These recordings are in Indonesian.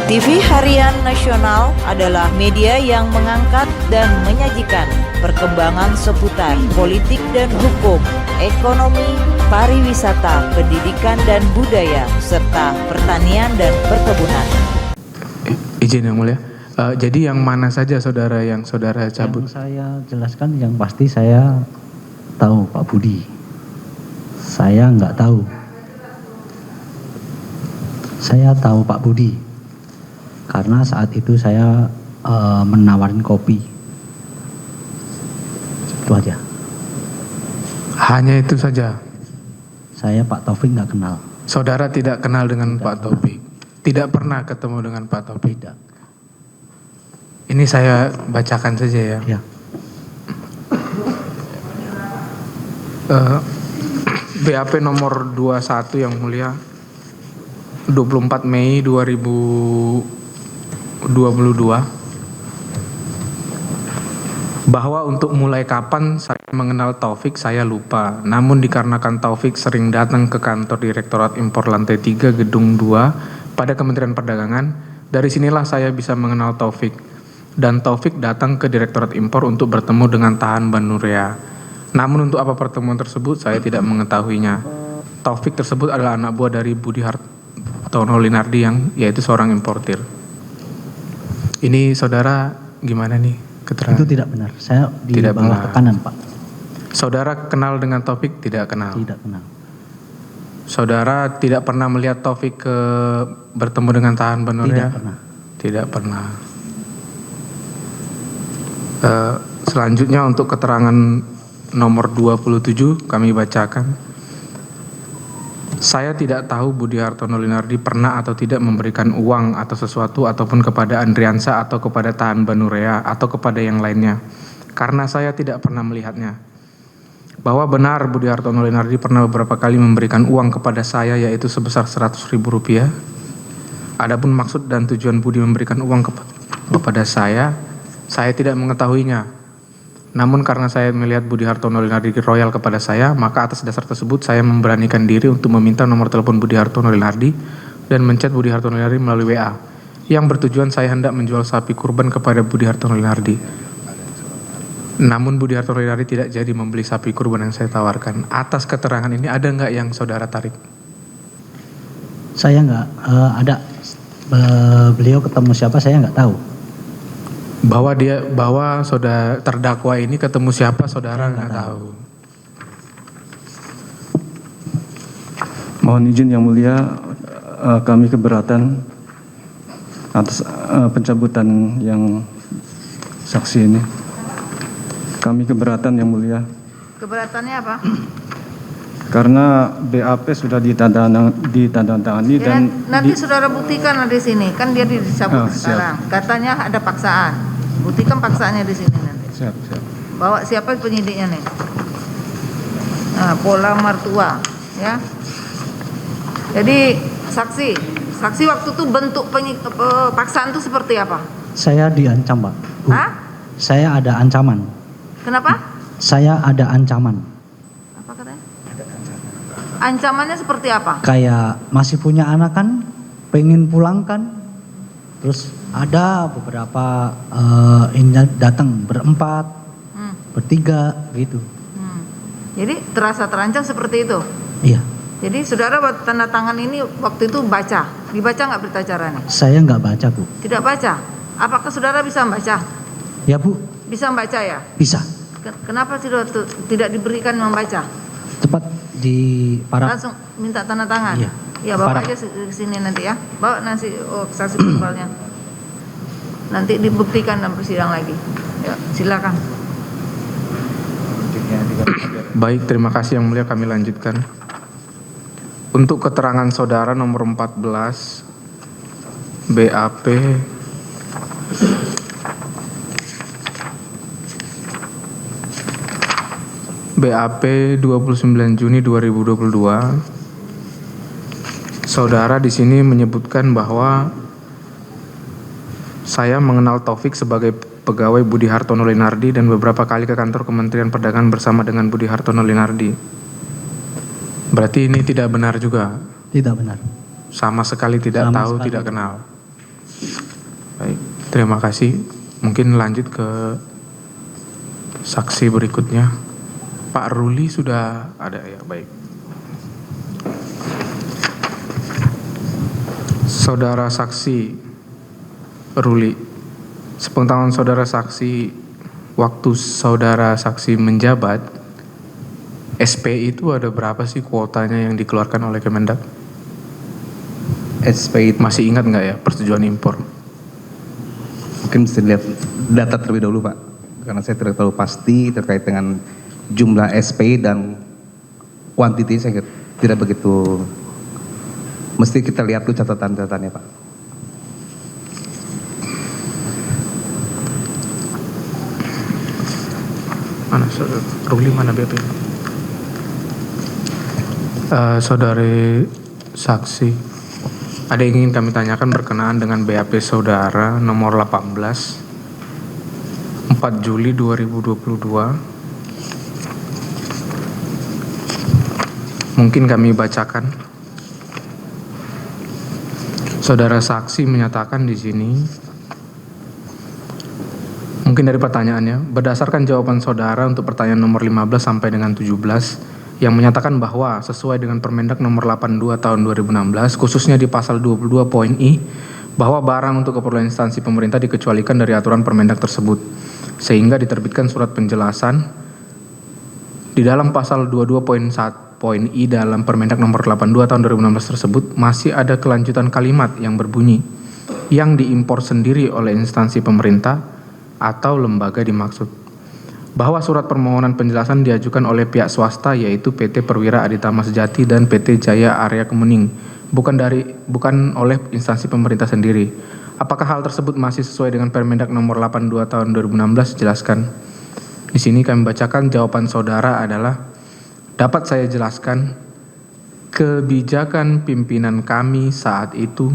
TV Harian Nasional adalah media yang mengangkat dan menyajikan perkembangan seputar politik dan hukum, ekonomi, pariwisata, pendidikan dan budaya, serta pertanian dan perkebunan. Izin Yang Mulia, jadi yang mana saja saudara yang saudara cabut? Yang saya jelaskan yang pasti saya tahu Pak Budi. Saya nggak tahu. Saya tahu Pak Budi. Karena saat itu saya menawarin kopi. Itu aja. Hanya itu saja? Saya Pak Taufik nggak kenal. Saudara tidak kenal dengan Pak Taufik? Tidak pernah ketemu dengan Pak Taufik? Tidak. Ini saya bacakan saja ya. Ya. BAP nomor 21 Yang Mulia, 24 Mei 2022, bahwa untuk mulai kapan saya mengenal Taufik saya lupa, namun dikarenakan Taufik sering datang ke kantor Direktorat Impor lantai 3 gedung 2 pada Kementerian Perdagangan, dari sinilah saya bisa mengenal Taufik. Dan Taufik datang ke Direktorat Impor untuk bertemu dengan Tahan Banurea. Namun untuk apa pertemuan tersebut saya tidak mengetahuinya. Taufik tersebut adalah anak buah dari Budi Hartono Linardi yang yaitu seorang importir. Ini saudara gimana nih keterangan? Itu tidak benar. Saya di Tidak bawah benar. tekanan Pak. Saudara kenal dengan Taufik? Tidak kenal. Tidak kenal. Saudara tidak pernah melihat Taufik bertemu dengan Tahan Banurea? Tidak pernah. Tidak pernah. Selanjutnya untuk keterangan nomor 27 kami bacakan. Saya tidak tahu Budi Hartono Linardi pernah atau tidak memberikan uang atau sesuatu ataupun kepada Andriansa atau kepada Tahan Banurea atau kepada yang lainnya, karena saya tidak pernah melihatnya. Bahwa benar Budi Hartono Linardi pernah beberapa kali memberikan uang kepada saya, yaitu sebesar Rp100.000. Adapun maksud dan tujuan Budi memberikan uang kepada saya tidak mengetahuinya. Namun karena saya melihat Budi Hartono Linardi royal kepada saya, maka atas dasar tersebut saya memberanikan diri untuk meminta nomor telepon Budi Hartono Linardi dan menchat Budi Hartono Linardi melalui WA, yang bertujuan saya hendak menjual sapi kurban kepada Budi Hartono Linardi. Namun Budi Hartono Linardi tidak jadi membeli sapi kurban yang saya tawarkan. Atas keterangan ini ada nggak yang saudara tarik? Saya nggak ada. Beliau ketemu siapa saya nggak tahu. Bahwa saudara terdakwa ini ketemu siapa saudara nggak tahu. Mohon izin Yang Mulia, kami keberatan atas pencabutan yang saksi ini. Kami keberatan Yang Mulia. Keberatannya apa? Karena BAP sudah ditandatangani Ya, dan nanti saudara buktikan di sini, kan dia dicabut sekarang. Katanya ada paksaan. Buktikan paksaannya di sini nanti. siap. Bawa siapa penyidiknya nih? Nah, Pola Martua, ya. Jadi saksi waktu itu bentuk paksaan itu seperti apa? Saya diancam Pak. Bu. Hah? Saya ada ancaman. Kenapa? Saya ada ancaman. Apa katanya? Ancamannya seperti apa? Kayak masih punya anak kan, pengen pulang kan, terus ada beberapa ini datang berempat, bertiga gitu. Jadi terasa terancam seperti itu. Iya. Jadi saudara buat tanda tangan ini waktu itu dibaca nggak berita acaranya? Saya nggak baca Bu. Tidak baca. Apakah saudara bisa membaca? Ya Bu, Bisa membaca ya? bisa. Kenapa tidak diberikan membaca? Cepat di para. Langsung minta tanda tangan. Iya. Ya bawa Para. aja ke sini nanti ya. Bawa nanti saksi verbalnya. Nanti dibuktikan dalam persidangan lagi. Ya, silakan. Baik, terima kasih Yang Mulia, kami lanjutkan. Untuk keterangan saudara nomor 14 BAP BAP 29 Juni 2022, saudara di sini menyebutkan bahwa saya mengenal Taufik sebagai pegawai Budi Hartono Linardi dan beberapa kali ke kantor Kementerian Perdagangan bersama dengan Budi Hartono Linardi. Berarti ini tidak benar juga? Tidak benar. Sama sekali tidak Sama tahu, sekali. tidak kenal. Baik, terima kasih. Mungkin lanjut ke saksi berikutnya. Pak Ruli sudah ada ya, baik. Saudara saksi Ruli, sepengetahuan saudara saksi, waktu saudara saksi menjabat, SPI itu ada berapa sih kuotanya yang dikeluarkan oleh Kemendak? SPI Masih ingat nggak ya persetujuan impor? mungkin mesti lihat data terlebih dahulu Pak, karena saya tidak terlalu pasti terkait dengan jumlah SPI dan kuantiti saya tidak begitu. Mesti kita lihat dulu catatan-catatannya Pak. Mana saudara Ruli, mana BP? Saudari saksi, ada yang ingin kami tanyakan berkenaan dengan BAP saudara nomor 18 4 Juli 2022. Mungkin kami bacakan. Saudara saksi menyatakan di sini, mungkin dari pertanyaannya, berdasarkan jawaban saudara untuk pertanyaan nomor 15 sampai dengan 17 yang menyatakan bahwa sesuai dengan Permendak nomor 82 tahun 2016, khususnya di pasal 22 poin I, bahwa barang untuk keperluan instansi pemerintah dikecualikan dari aturan Permendak tersebut, sehingga diterbitkan surat penjelasan di dalam pasal 22 poin I dalam Permendak nomor 82 tahun 2016 tersebut masih ada kelanjutan kalimat yang berbunyi yang diimpor sendiri oleh instansi pemerintah atau lembaga dimaksud, bahwa surat permohonan penjelasan diajukan oleh pihak swasta yaitu PT Perwira Aditama Sejati dan PT Jaya Area Kemuning, bukan oleh instansi pemerintah sendiri. Apakah hal tersebut masih sesuai dengan Permendak nomor 82 tahun 2016? Jelaskan. Di sini kami bacakan jawaban saudara adalah, dapat saya jelaskan, kebijakan pimpinan kami saat itu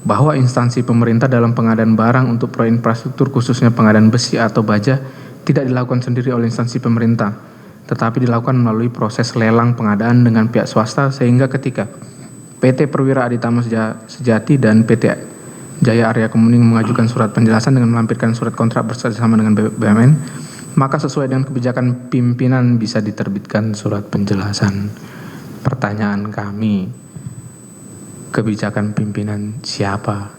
bahwa instansi pemerintah dalam pengadaan barang untuk proyek infrastruktur khususnya pengadaan besi atau baja tidak dilakukan sendiri oleh instansi pemerintah, tetapi dilakukan melalui proses lelang pengadaan dengan pihak swasta, sehingga ketika PT Perwira Aditama Sejati dan PT Jaya Area Kemuning mengajukan surat penjelasan dengan melampirkan surat kontrak bersama dengan BUMN, maka sesuai dengan kebijakan pimpinan bisa diterbitkan surat penjelasan. Pertanyaan kami, kebijakan pimpinan siapa?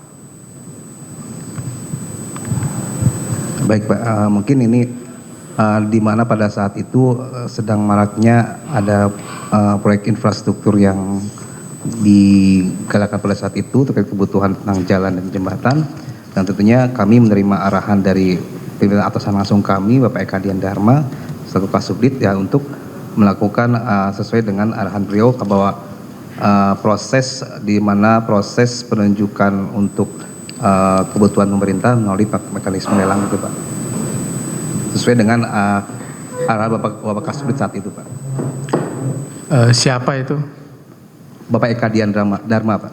Baik Pak, mungkin ini di mana pada saat itu sedang maraknya ada proyek infrastruktur yang digalakan pada saat itu terkait kebutuhan tentang jalan dan jembatan, dan tentunya kami menerima arahan dari pimpinan atasan langsung kami Bapak Eka Dian Dharma selaku Kasubdit ya untuk melakukan sesuai dengan arahan beliau bahwa proses di mana proses penunjukan untuk kebutuhan pemerintah melalui mekanisme lelang itu Pak, sesuai dengan arahan Bapak Kasubdit saat itu Pak. Siapa itu? Bapak Eka Dian Dharma Pak.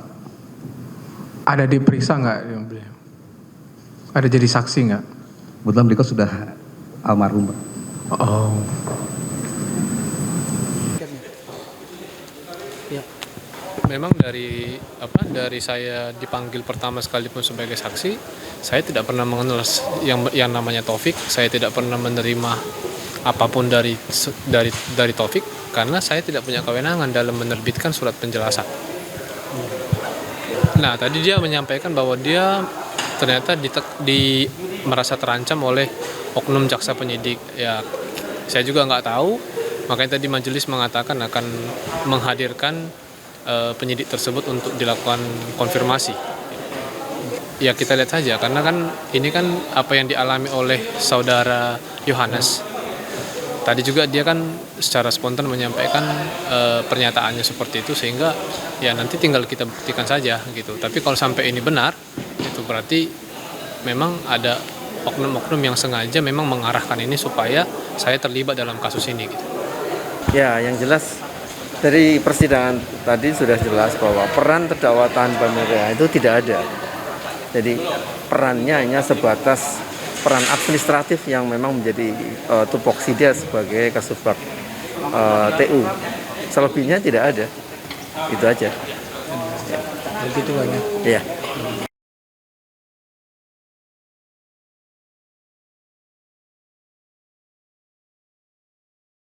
Ada diperiksa nggak beliau? Ada jadi saksi nggak? Kebetulan beliau sudah almarhum Pak. Oh. Memang dari saya dipanggil pertama sekalipun sebagai saksi, saya tidak pernah mengenal yang namanya Taufik. Saya tidak pernah menerima apapun dari Taufik karena saya tidak punya kewenangan dalam menerbitkan surat penjelasan. Nah, tadi dia menyampaikan bahwa dia ternyata merasa terancam oleh oknum jaksa penyidik. Ya, saya juga nggak tahu. Makanya tadi majelis mengatakan akan menghadirkan penyidik tersebut untuk dilakukan konfirmasi. Ya kita lihat saja, karena kan ini kan apa yang dialami oleh saudara Yohanes. Tadi juga dia kan secara spontan menyampaikan pernyataannya seperti itu, sehingga ya nanti tinggal kita buktikan saja gitu. Tapi kalau sampai ini benar, itu berarti memang ada oknum-oknum yang sengaja memang mengarahkan ini supaya saya terlibat dalam kasus ini gitu. Ya, yang jelas dari persidangan tadi sudah jelas bahwa peran terdakwa tahan pemerintah itu tidak ada. Jadi perannya hanya sebatas peran administratif yang memang menjadi tupoksi dia sebagai Kasubag TU. Selebihnya tidak ada. Itu aja. Begitu aja. Iya.